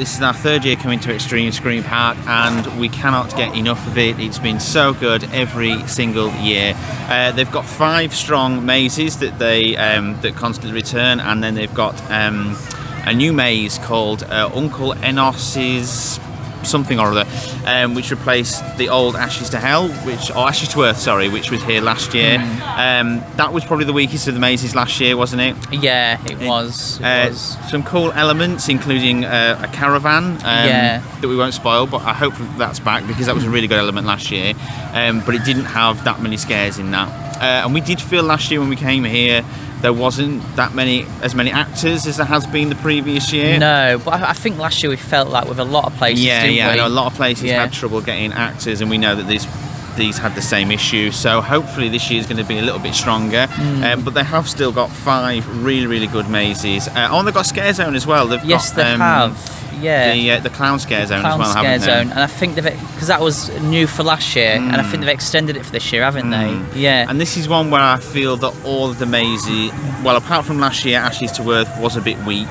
This is our third year coming to Xtreme Scream Park, and we cannot get enough of it. It's been so good every single year. They've got 5 strong mazes that they that constantly return, and then they've got a new maze called Uncle Enos's something or other, which replaced the old Ashes to Earth, sorry, which was here last year. That was probably the weakest of the mazes last year, wasn't it? Yeah, it was. Some cool elements, including a caravan that we won't spoil, but I hope that's back because that was a really good element last year. But it didn't have that many scares in that. And we did feel last year when we came here there wasn't as many actors as there has been the previous year. No, but I think last year we felt like with a lot of places, didn't we? I know a lot of places had trouble getting actors, and we know that these had the same issue. So hopefully this year is going to be a little bit stronger. But they have still got 5 really, really good mazes. And they've got Scare Zone as well. They have. Yeah, the Clown Scare Zone as well, haven't they? And I think because that was new for last year, and I think they've extended it for this year, haven't they? Yeah. And this is one where I feel that all of the mazes, well, apart from last year, Ashes to Earth was a bit weak.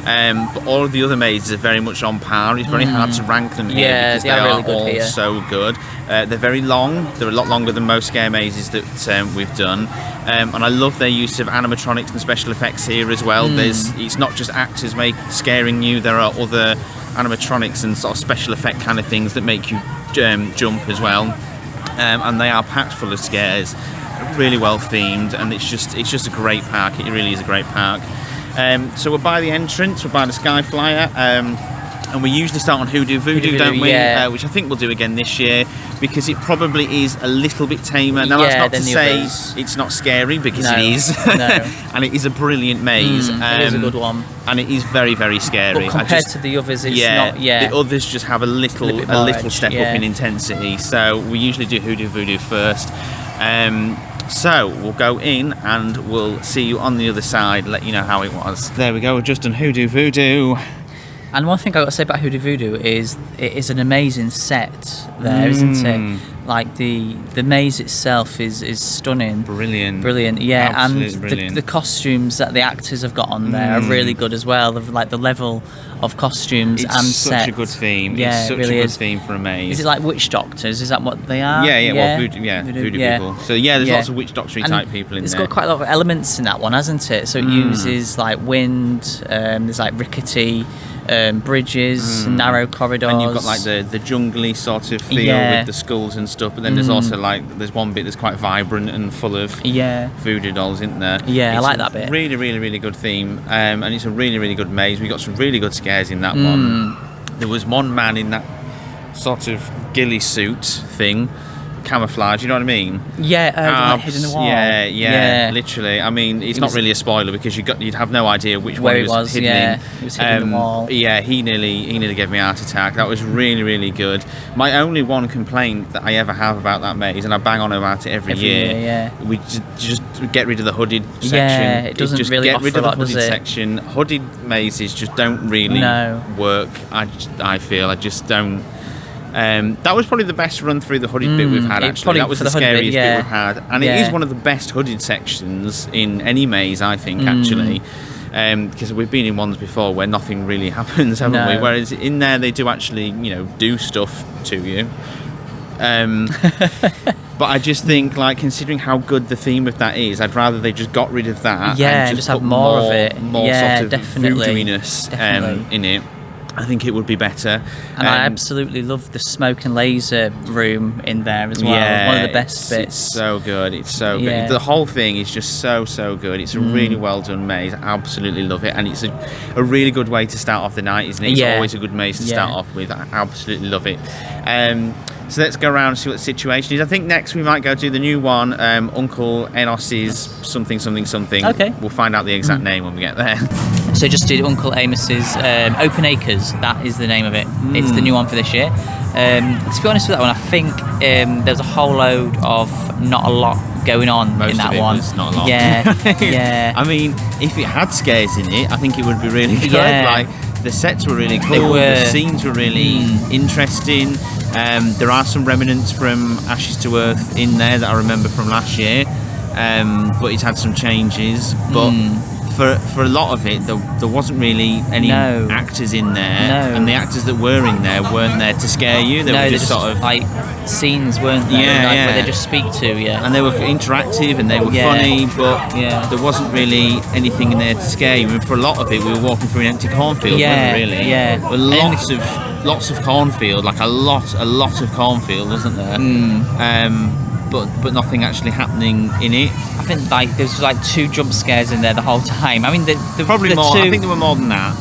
But all of the other mazes are very much on par. It's very hard to rank them here because they are really good all here. So good. They're very long. They're a lot longer than most scare mazes that we've done. And I love their use of animatronics and special effects here as well. It's not just actors scaring you. There are other animatronics and sort of special effect kind of things that make you jump as well. And they are packed full of scares. Really well themed, and it's just a great park. It really is a great park. So we're by the entrance, we're by the Sky Flyer, and we usually start on Hoodoo Voodoo, don't we? Yeah. Which I think we'll do again this year, because it probably is a little bit tamer. Now that's not to say it's not scary, because it is. And it is a brilliant maze. It is a good one. And it is very, very scary. But compared to the others, it's not, the others just have a little step up in intensity. So we usually do Hoodoo Voodoo first. So we'll go in and we'll see you on the other side, let you know how it was. There we go, we're just on Hoodoo Voodoo. And one thing I've got to say about Hoodoo Voodoo is it is an amazing set there, isn't it? Like the maze itself is stunning. Brilliant, yeah. Absolutely brilliant. The costumes that the actors have got on there are really good as well. Like the level of costumes and sets. It's such a good theme. Yeah, it's such a good theme for a maze. Is it like witch doctors? Is that what they are? Well, voodoo people. So there's lots of witch doctory type people in there. It's got quite a lot of elements in that one, hasn't it? So it uses like wind, there's like rickety bridges, narrow corridors. And you've got like the jungly sort of feel with the skulls and stuff, but then there's also there's one bit that's quite vibrant and full of voodoo dolls, isn't there? I like that bit. Really, really, really good theme, and it's a really, really good maze. We got some really good scares in that one. There was one man in that sort of ghillie suit thing, camouflage, you know what I mean? Like hidden in the wall. Yeah, literally. I mean, it's not really a spoiler because you'd have no idea which one he was hidden in. He was hidden in the wall. Yeah, he nearly gave me a heart attack. That was really, really good. My only one complaint that I ever have about that maze, and I bang on about it every year, we just get rid of the hooded section. Yeah, it doesn't really offer a lot, does it? Section. Hooded mazes just don't really work. I feel I just don't. That was probably the best run through the hooded bit we've had, actually. That was the scariest bit we've had. And it is one of the best hooded sections in any maze, I think, actually. Because we've been in ones before where nothing really happens, haven't we? Whereas in there, they do actually, do stuff to you. But I just think, like, considering how good the theme of that is, I'd rather they just got rid of that and just have more of it. More sort of voodoo-iness in it. I think it would be better. And I absolutely love the smoke and laser room in there as well. One of the best bits. It's so good. It's so good. The whole thing is just so good. It's a really well done maze. I absolutely love it. And it's a really good way to start off the night, isn't it? It's always a good maze to start off with. I absolutely love it. So let's go around and see what the situation is. I think next we might go to the new one, Uncle Enos's something. Okay. We'll find out the exact name when we get there. So just did Uncle Amos's Open Acres. That is the name of it. It's the new one for this year. To be honest with that one, I think there's a whole load of not a lot going on in that one. Was not a lot. Yeah. I mean, if it had scares in it, I think it would be really good. Like, the sets were really cool. The scenes were really interesting. There are some remnants from Ashes to Earth in there that I remember from last year, but it's had some changes. But for a lot of it, there wasn't really any actors in there, and the actors that were in there weren't there to scare you. They were just sort of like scenes, weren't they? Where they just speak to you. And they were interactive and they were funny, but there wasn't really anything in there to scare you. And for a lot of it, we were walking through an empty cornfield, weren't we, really? Yeah. With lots of cornfield, like a lot of cornfield, wasn't there? But nothing actually happening in it. I think like there's like 2 jump scares in there the whole time. I mean, probably more. I think there were more than that.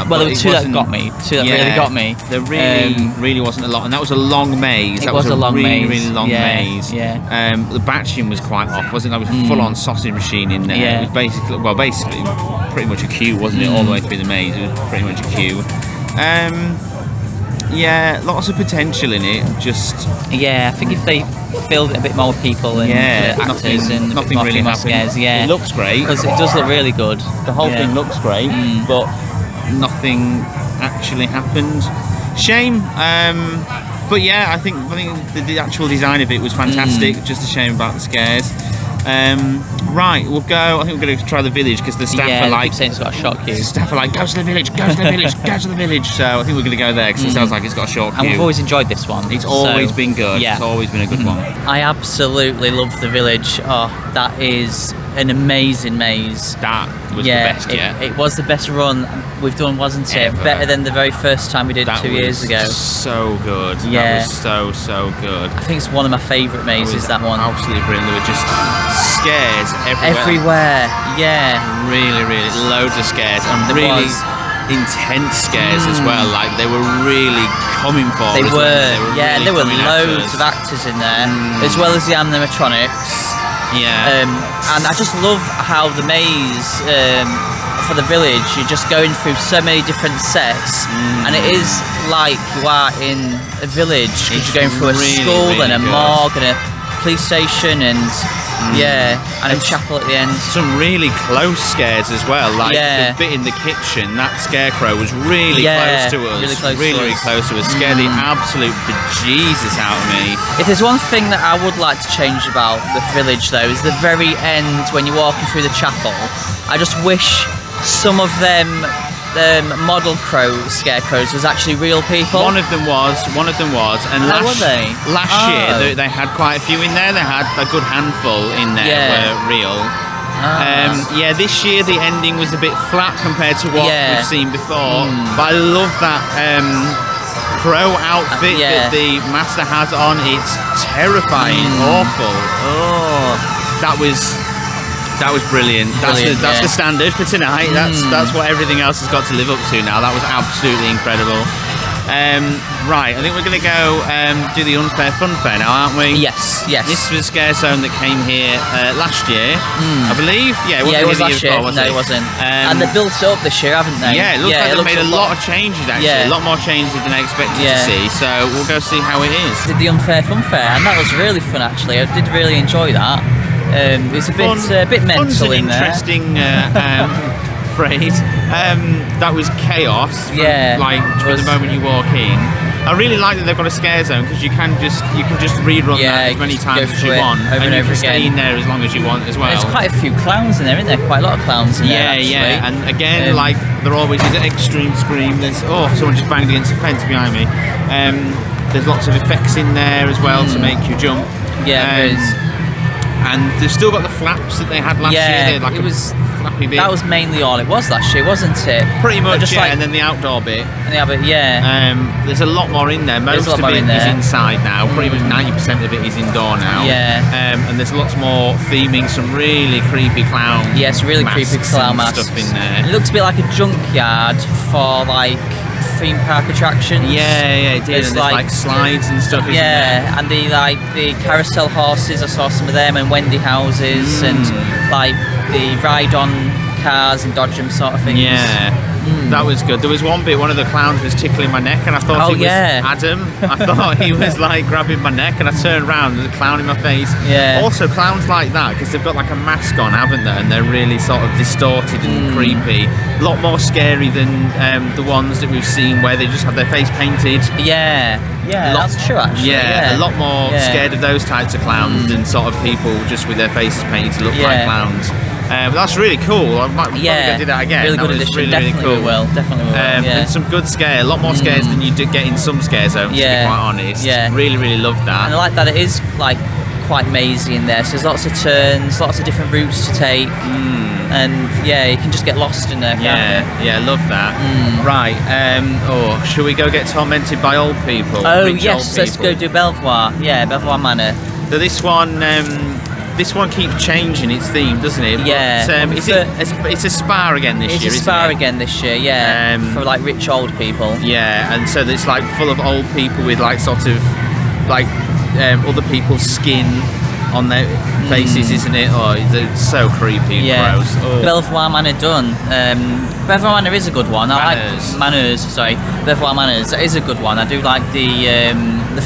Well, there were 2 that got me. 2 that really got me. There really wasn't a lot, and that was a long maze. That was a long maze. Really long maze. Yeah. The batching was quite off, wasn't it? There was a full-on sausage machine in there. Yeah. It was basically pretty much a queue, wasn't it? All the way through the maze, it was pretty much a queue. Yeah, lots of potential in it. I think if they filled it a bit more with people and actors and nothing really scares, it looks great because it does look really good. The whole thing looks great, but nothing actually happened. Shame. But yeah, I think the actual design of it was fantastic. Just a shame about the scares. Right, we'll go. I think we're going to try the village because the staff are like, keep saying it's got a shock queue. The staff are like, go to the village, go to the village, go to the village. So I think we're going to go there because it sounds like it's got a short queue. And we've always enjoyed this one. It's always been good. Yeah. It's always been a good one. I absolutely love the village. Oh, that is an amazing maze. That was the best yet. It was the best run we've done, wasn't it? Ever. Better than the very first time we did 2 years ago. So good. Yeah. That was so good. I think it's one of my favourite mazes, that one. Absolutely brilliant. There were just scares everywhere. Yeah. Really, loads of scares and really intense scares as well. Like they were really coming for us. They were really there were loads of actors in there, as well as the animatronics. Yeah. And I just love how the maze for the village, you're just going through so many different sets, and it is like you are in a village because you're going through a school and a morgue and a police station and and a chapel at the end. Some really close scares as well, like the bit in the kitchen, that scarecrow was really close to us, really close to us, scared the absolute bejesus out of me. If there's one thing that I would like to change about the village though, is the very end when you're walking through the chapel. I just wish some of them model scarecrows was actually real people. One of them was, and last year they had quite a few in there. They had a good handful in there were real. This year the ending was a bit flat compared to what we've seen before, but I love that crow outfit that the master has on. It's terrifying, awful. That was brilliant. That's the standard for tonight. That's what everything else has got to live up to now. That was absolutely incredible. Right, I think we're going to go do the Unfair Funfair now, aren't we? Yes. This was a scare zone that came here last year, I believe. Yeah, it was last year. No, it wasn't. And they built it up this year, haven't they? Yeah, it looks like they've made a lot of changes, actually. A lot more changes than I expected to see. So we'll go see how it is. Did the Unfair Funfair, and that was really fun, actually. I did really enjoy that. It's a bit mental in there. Interesting phrase. That was chaos. From the moment you walk in. I really like that they've got a scare zone because you can just rerun that as many times as you want, and you can stay in there as long as you want as well. There's quite a few clowns in there, isn't there? Quite a lot of clowns in there. Yeah. And again, like there always is at Xtreme Scream. There's someone just banged against the fence behind me. There's lots of effects in there as well to make you jump. Yeah, there is. And they've still got the flaps that they had last year. Like it was flappy bit. That was mainly all it was last year, wasn't it? Pretty much, and then the outdoor bit. There's a lot more in there. Most of it is inside now. Pretty much 90% of it is indoor now. And there's lots more theming, some really creepy clown. Yes, really creepy clown masks stuff in there. It looks a bit like a junkyard for like theme park attraction. It did. There's like slides and stuff. And the carousel horses. I saw some of them, and Wendy houses, and like the ride-on cars and dodge them sort of things. That was good. There was one bit, one of the clowns was tickling my neck, and I thought it was Adam. I thought he was like grabbing my neck, and I turned around and there's a clown in my face. Also, clowns like that, because they've got like a mask on, haven't they? And they're really sort of distorted and creepy. A lot more scary than the ones that we've seen where they just have their face painted. That's true actually. A lot more scared of those types of clowns than sort of people just with their faces painted to look like clowns. But that's really cool. I might probably go do that again. Really that good addition. Really, Definitely really cool. will. Definitely will. And some good scare. A lot more scares than you did get in some scare zones. To be quite honest. Yeah. Really, really love that. And I like that it is like quite mazy in there. So there's lots of turns, lots of different routes to take. And yeah, you can just get lost in there. Yeah, love that. Right. Shall we go get tormented by old people? Oh yes, let's go do Belvoir. Yeah, Belvoir Manor. So this one keeps changing its theme, doesn't it? Yeah. But, it's a spa again this year. It's a spa again this year. Yeah. For like rich old people. Yeah, and so it's like full of old people with like sort of like other people's skin on their faces, isn't it? Oh, it's so creepy and gross. Oh. Belvoir Manor done. Belvoir Manor is a good one. Manners. Sorry, Belvoir Manners. That is a good one. I do like the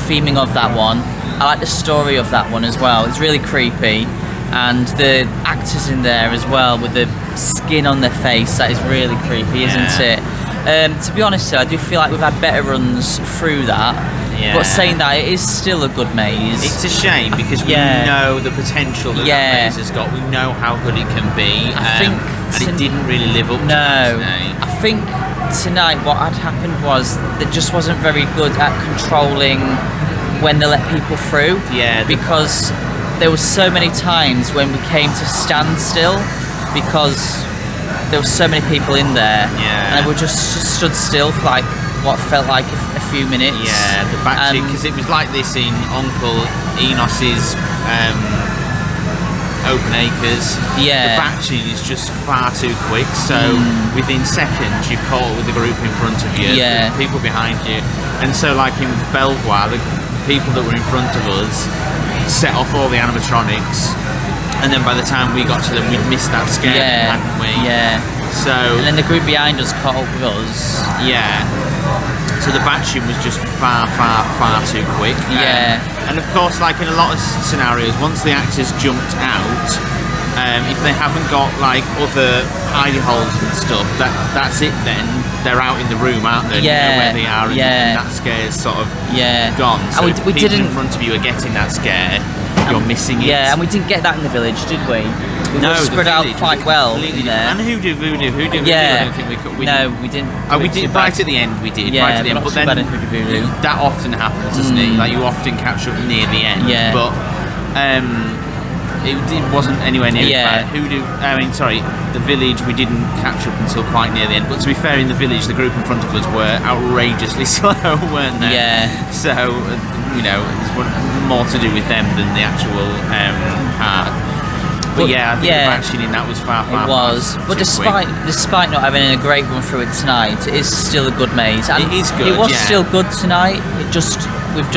theming of that one. I like the story of that one as well. It's really creepy, and the actors in there as well with the skin on their face. That is really creepy, isn't it? To be honest, I do feel like we've had better runs through that. Yeah. But saying that, it is still a good maze. It's a shame because we know the potential that maze has got. We know how good it can be. I think and it didn't really live up to that today. I think tonight what had happened was it just wasn't very good at controlling when they let people through. Yeah. Because there was so many times when we came to stand still because there were so many people in there. Yeah. And we just stood still for like what felt like a few minutes. Yeah, the battery, because it was like this in Uncle Enos's Open Acres. Yeah. The battery is just far too quick, so within seconds you've caught with the group in front of you, the people behind you. And so like in Belvoir, the people that were in front of us set off all the animatronics, and then by the time we got to them we'd missed that scare, hadn't we? Yeah. So, and then the group behind us caught up with us. Yeah. So the batching was just far too quick. Yeah. And of course, like in a lot of scenarios, once the actors jumped out, if they haven't got like other hidey holes and stuff, that's it then. They're out in the room, aren't they? Yeah. You know where they are, and that scare's sort of gone. So if people in front of you are getting that scare, you're missing it. Yeah, and we didn't get that in the village, did we? We were spread out quite well in there. And Hoodoo Voodoo, I don't think we could. We didn't. We did right at the end. We did right at the end, but then Hoodoo Voodoo. That often happens, doesn't it? Like you often catch up near the end. Yeah. But it wasn't anywhere near as bad. The village we didn't catch up until quite near the end. But to be fair, in the village, the group in front of us were outrageously slow, weren't they? Yeah. So there's more to do with them than the actual park. But I think the action in that was far. It was, but despite not having a great run through it tonight, it is still a good maze. And it is good. It was still good tonight. We've just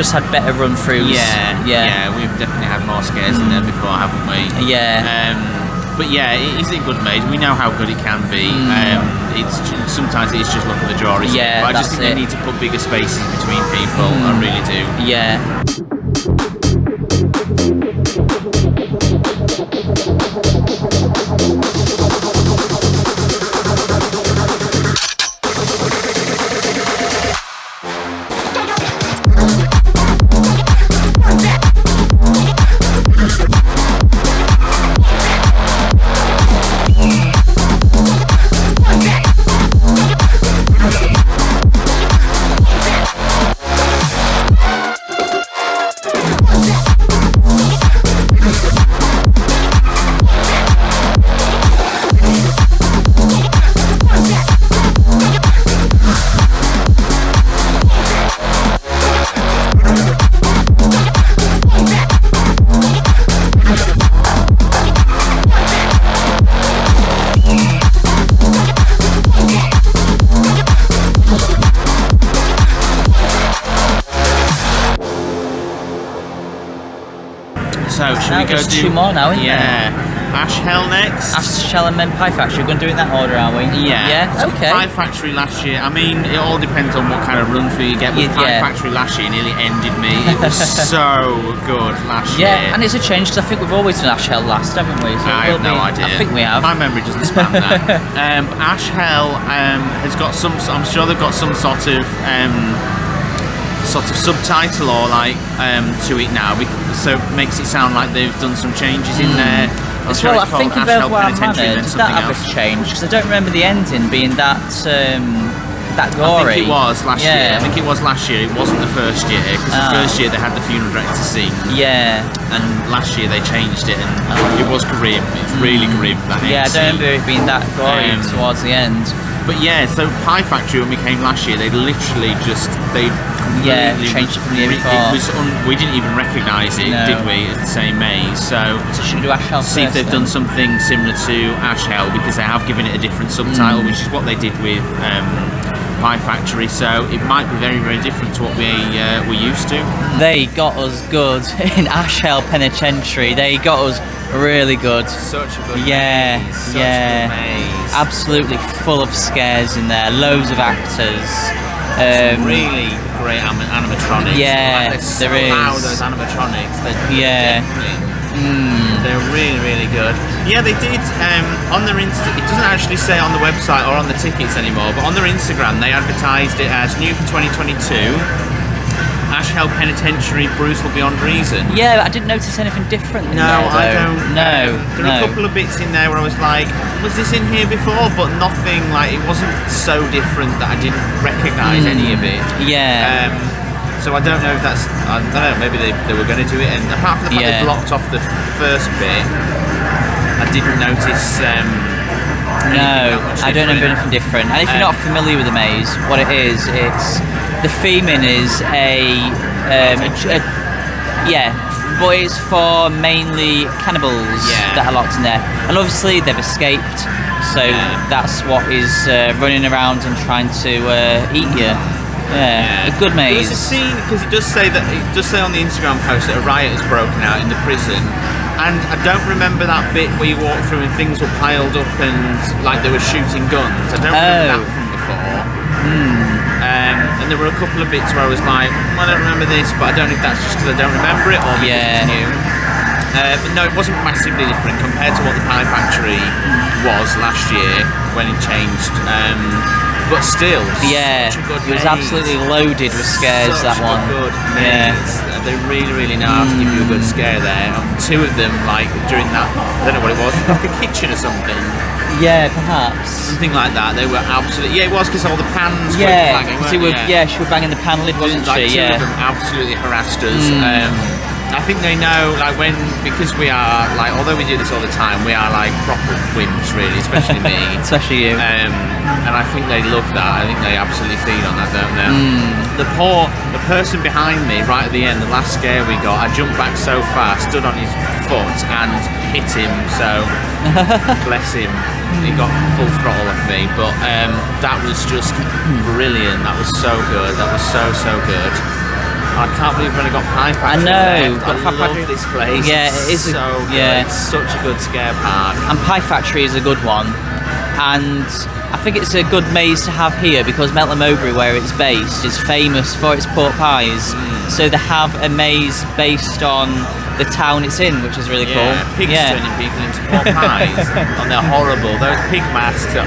had better run throughs. Yeah. We've definitely had more scares in there before, haven't we? Yeah. But it is a good maze. We know how good it can be. Sometimes it's just luck of the draw, isn't it? But I just think they need to put bigger spaces between people. I really do. Yeah. So should we go do 2 more now? Isn't there? Ash Hell next. Ash Hell and then Pie Factory. We're going to do it in that order, are we? Yeah. Okay. Pie Factory last year. I mean, it all depends on what kind of run through you get. With Pie Factory last year nearly ended me. It was so good last year. Yeah, and it's a change because I think we've always done Ash Hell last, haven't we? So I have no idea. I think we have. My memory doesn't span that. Ash Hell has got some. I'm sure they've got some sort of subtitle or like to it now, so it makes it sound like they've done some changes in there. Well, I think in Belvoir Manners, did that have a change? Because I don't remember the ending being that gory. I think it was last year. I think it was last year. It wasn't the first year, because the first year they had the funeral director sing. Yeah. And last year they changed it, and it was grim. It's really grim. That I don't remember it being that gory towards the end. But yeah, so Pie Factory, when we came last year, they literally just changed it from the year before. We didn't even recognise it, did we? It's the same maze. So should we do Ash Hell see if they've done something similar to Ash Hell, because they have given it a different subtitle, which is what they did with Pie Factory. So it might be very, very different to what we're used to. They got us good in Ash Hell Penitentiary. They got us really good. Such a good maze. Such a good maze. Absolutely full of scares in there. Loads of actors. Really great animatronics. Yeah, there is. Loud, those animatronics. They're really, really good. Yeah, they did on their it doesn't actually say on the website or on the tickets anymore, but on their Instagram they advertised it as new for 2022. Ash Hell Penitentiary, Brutal Beyond Reason. Yeah, I didn't notice anything different. I don't. No. There are a couple of bits in there where I was like, was this in here before? But nothing, like, it wasn't so different that I didn't recognise any of it. Yeah. So I don't know if that's, I don't know, maybe they were going to do it, and apart from the fact they blocked off the first bit, I didn't notice I don't know anything different. And if you're not familiar with the maze, what it is, the theming is but it's for mainly cannibals that are locked in there. And obviously they've escaped, so that's what is running around and trying to eat you. Yeah, a good maze. There's a scene, because it does say on the Instagram post that a riot has broken out in the prison, and I don't remember that bit where you walk through and things were piled up and like they were shooting guns. I don't remember that from before. And there were a couple of bits where I was like, I don't remember this, but I don't know if that's just because I don't remember it or because it's new. But no, it wasn't massively different compared to what the Pie Factory was last year when it changed. But still, such a good it was absolutely loaded with scares. Such that one. Good maze. They really, really know how to give you a good scare there. And two of them, like during that, I don't know what it was, like a kitchen or something. Yeah, perhaps something like that. They were absolutely. Yeah, it was because all the pans. Were banging, she was banging the pan lid, wasn't like she? Two of them absolutely harassed us. I think they know, like, because we are, like, although we do this all the time, we are like proper wimps, really, especially me. Especially you. And I think they love that. I think they absolutely feed on that, don't they? The person behind me, right at the end, the last scare we got, I jumped back so fast, stood on his foot and hit him, so bless him. He got full throttle off me, but that was just brilliant. That was so good. That was so good. I can't believe we've only got Pie Factory. I know. I love this place. Yeah, it is so good. It's such a good scare park. And Pie Factory is a good one. And I think it's a good maze to have here because Melton Mowbray, where it's based, is famous for its pork pies. So they have a maze based on the town it's in, which is really cool. Pigs turning people into pork pies. And they're horrible. Those pig masks are...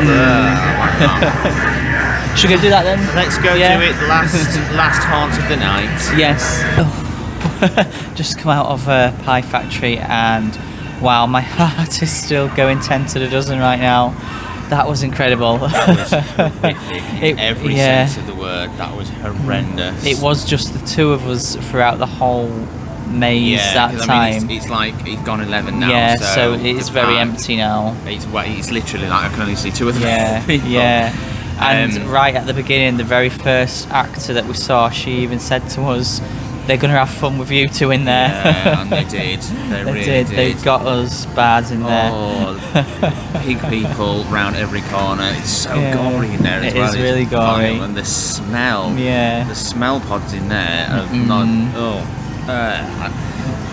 Should we go do that then? Let's go do it. Last haunt of the night. Yes. Just come out of Pie Factory and wow, my heart is still going 10 to the dozen right now. That was incredible. That was horrific in every sense of the word. That was horrendous. It was just the two of us throughout the whole maze that time. I mean, it's like it's gone 11 now. Yeah, so it is very empty now. It's literally like I can only see two of them. People. Yeah. And right at the beginning, the very first actor that we saw, she even said to us, they're going to have fun with you two in there. Yeah, and they did. They really did. They got us bad in there. Oh, pig people round every corner. It's so gory in there as well. It is really gory. And the smell. Yeah. The smell pods in there are not... And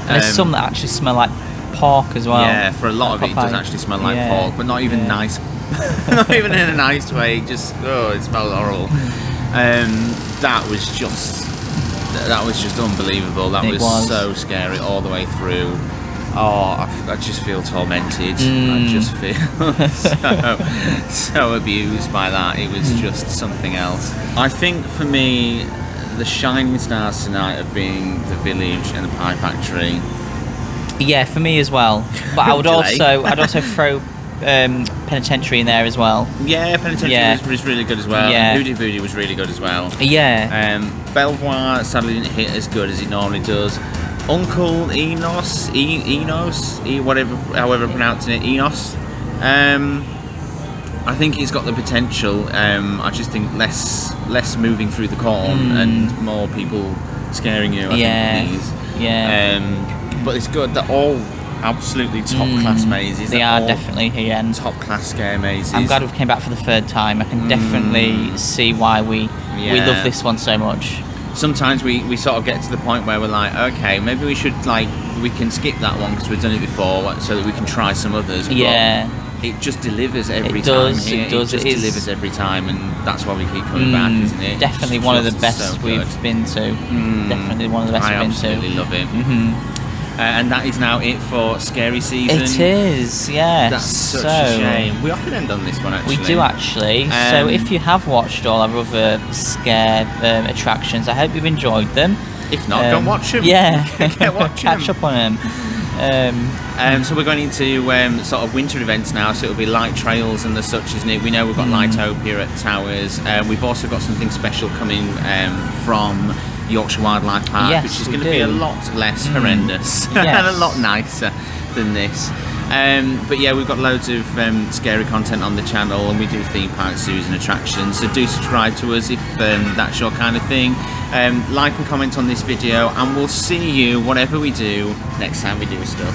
there's some that actually smell like pork as well. Yeah, for a lot of it does actually smell like pork, but not even nice. Not even in a nice way. Just it smells horrible. That was just unbelievable. That was so scary all the way through. I just feel tormented. I just feel so abused by that. It was just something else. I think for me, the shining stars tonight of being the village and the Pie Factory. Yeah, for me as well. But I'd also throw Penitentiary in there as well. Yeah, Penitentiary was really good as well. Yeah. Hoodoo Voodoo was really good as well. Yeah. Belvoir sadly didn't hit as good as it normally does. Uncle Enos, however pronouncing it, Enos. I think he's got the potential. I just think less moving through the corn and more people scaring you. I think he is. But it's good. They're all absolutely top class mazes. They are definitely here. Top class scare mazes. I'm glad we came back for the third time. I can definitely see why we love this one so much. Sometimes we sort of get to the point where we're like, okay, maybe we can skip that one because we've done it before, so that we can try some others. Yeah. But it just delivers every time. It delivers every time, and that's why we keep coming back, isn't it? Definitely one of the best we've been to. Definitely one of the best we've been to. I absolutely love it. And that is now it for scary season. It is, yeah. That's such a shame. We often end on this one, actually. We do, actually. So if you have watched all our other scare attractions, I hope you've enjoyed them. If not, go and watch them. Yeah, catch up on them. So we're going into sort of winter events now, so it'll be light trails and the such, isn't it? We know we've got Lightopia at Towers. We've also got something special coming from Yorkshire Wildlife Park, which is going to be a lot less horrendous and a lot nicer than this. But yeah, we've got loads of scary content on the channel, and we do theme parks, zoos and attractions, so do subscribe to us if that's your kind of thing. Like and comment on this video, and we'll see you, whatever we do, next time we do stuff.